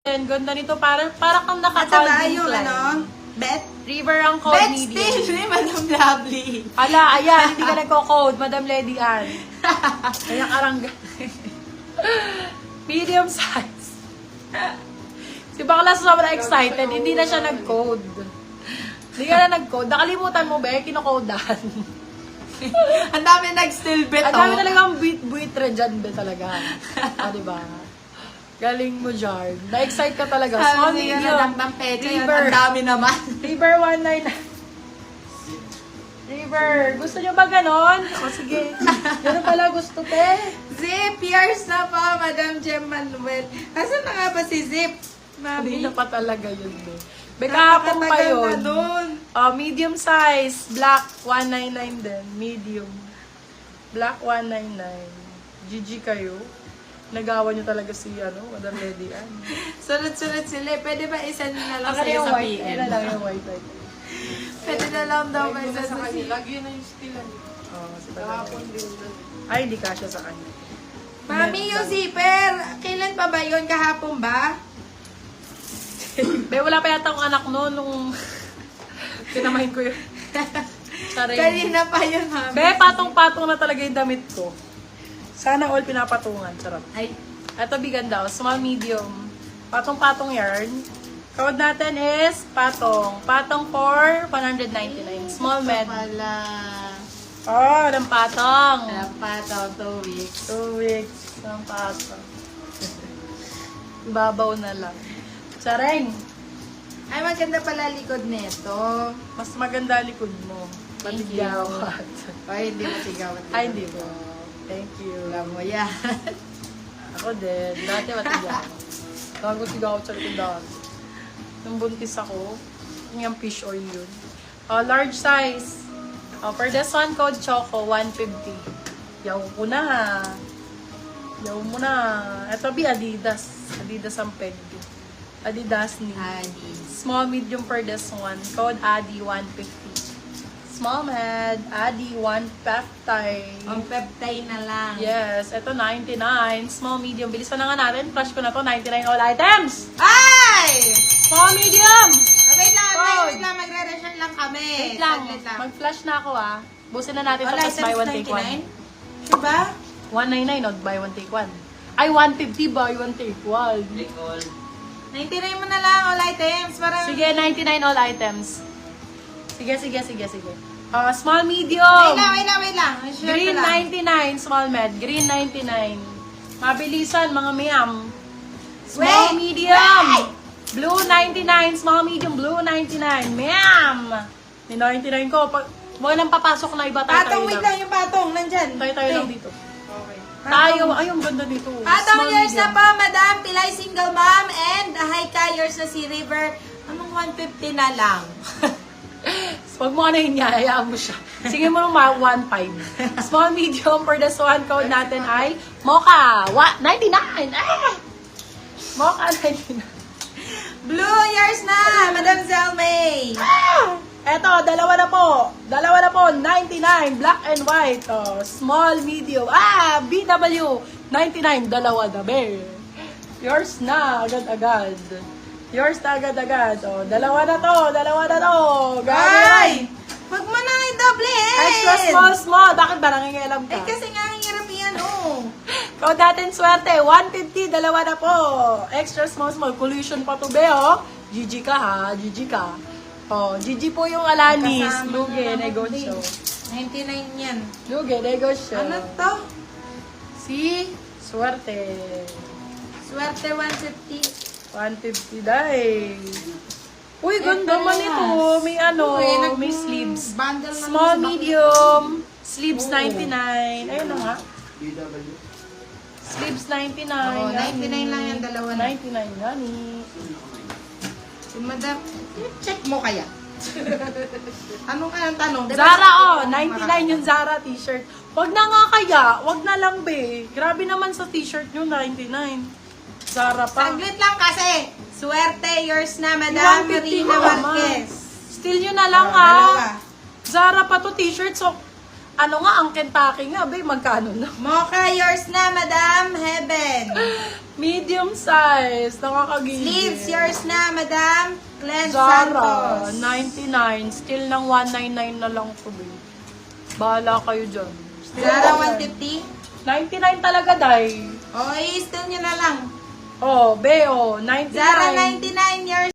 And ganda nito, para kang At saka naka-Calvin yung Klein. Bet? River ang code Bet medium. still ni Madam Lovely. Ala, ayan, hindi ka nagko-code, Madam Lady Ann. Ayan, karangga. Medium size. Si Bakla sobrang excited, hindi na siya nag-code. Hindi ka na nag-code. Nakalimutan mo ba, kinokodan. Ang dami nag-still bet. Ang dami talagang buitre dyan ba talaga. Diba? Galing mo, Jard. Na-excite ka talaga. Small, Sabi nga medium. na ng pecha yan. River. Ang dami naman. River 19. River. Gusto nyo ba ganon? O sige. Ganun pala gusto, te. Zip, years na po, Madam Jem Manuel. Asan na nga ba si Zip? Hindi Mami. na pa talaga yun, be. Bekapong pa Napakatagal yun. na dun. Medium size. Black 199 din. Medium. Black 199. GG kayo. Nagawa nyo talaga si, Madam Lady Ann. Sunod-sunod sila. Pwede ba isa na lang Ang sa'yo yung sa white. PM? Ayun na lang yung white. Pwede na lang daw ba isa sa Lagi PM? na yung stilan. Oh, si Kahapon din doon. Ay, hindi kasya sa kanya. Mami, yung zipper. Kailan pa ba yun? Kahapon ba? Be, wala pa yata akong anak noon nung pinamahin ko yun. Saring. Kanina pa yun, Mami. Be, patong-patong na talaga yung damit ko. Sana all pinapatungan. Charot. Ay, Ito, biganda. Small, medium. Patong-patong yarn. Code natin is patong. Patong for 199. Small, med. pala. Oh, ng patong. Dapat daw 2 weeks. 2 weeks ng patong. Babaw na lang. Sareng. Ay, maganda pala likod nito. Mas maganda likod mo. Thank you. Matigawat. Ay, hindi matigawan. Ay, hindi po. Thank you. Alam mo yan. Ako din. Dati matigawat. Bago tigawat sa likod dati. Nung buntis ako, yung fish oil yun. Large size. For this one, code Choco, 150. Yaw ko na. Yaw mo na. Ito, Adidas. Adidas ang peg. Adidas ni. Adi. Small, medium for this one. Code Adi, 150. Small med, Adi, 1 peptide. Ang peptide na lang. Yes, ito 99. Small, medium. Bilisan na nga natin. Flash ko na to. 99 all items. Ay! Small, medium. Wait lang, Code. wait lang. Magre-research lang kami. Wait lang. Saglit lang. Mag-flash na ako Busin na natin All ito. Tapos items buy one, take one. 99? Sure ba? 199, not buy one, take one. Ay, 150, buy one, take one. 99 mo na lang all items. Parang... Sige, 99 all items. Sige. Small, medium. Wait lang. Sure Green ko lang. 99, small med. Green 99. Mabilisan, mga ma'am. Small, Wait! medium. Blue 99, small, medium. Blue 99. Ma'am. Yung 99 ko. Huwag nang papasok na iba. Patong, wait lang yung patong. Nandyan. Tayo lang dito. Okay. Tayo. Ay, ang ganda dito. Patong Small, years na medium. po, Madam. Pilay single mom. And hi years na si River. Anong 150 na lang? Huwag mo niya, hayaan mo siya. Sige mo nung 1.5. Small, medium for this one. Code natin ay Mocha. 99. Ah! Mocha 99. Blue years na, Madam Zelmay. Ah! Eto, dalawa na po. 99. Black and white. Small, medium. BW. 99. Dalawa na, be. Yours na. Agad-agad. Yours na agad-agad. Dalawa na to. Gabi. Ay! Wag mo na i-double Extra small. Bakit ba nangingialam ka? Eh, kasi nga ang hirap yan, oh. Code natin swerte. 150. Dalawa na po. Extra small. Collision pa to, be, GG ka, ha? GG ka. GG po yung Alanis. Kasama Luge, na naman negosyo. din. 99 yan. Luge, negosyo. Ano to? Si swerte. Swerte 150. 150 dahil. Uy, ganda Ito man na. ito. May may sleeves. Bundle na Small, naman sa medium. Sleeves Oo. 99. Ayun na nga. Sleeves 99. Oo, 99 honey. lang yan, dalawa na. 99, honey. Si Madam, check mo kaya? Anong kayang tanong? Diba? Zara, 99 yung Zara t-shirt. Wag na nga kaya. Wag na lang, be. Grabe naman sa t-shirt nyo, 99. Zara pa. Saglit lang kasi. Swerte yours na, Madam 150 Marina naman. Marquez. Still yun na lang, Dalawa. Zara pa to t-shirt. So, ano nga, ang Kentucky nga, be, magkano na? Mocha yours na, Madam Heaven. Medium Medium size. Nakakagigil. Sleeves, yours na, Madam. Glenn Zara, Santos. 99. Still ng 199 na lang ko, babe. Bahala kayo dyan. Still Zara, lang yan. 150. 99 talaga, Day. O, i-still nyo na lang. Oh, be, oh. 99. Zara, 99 yours.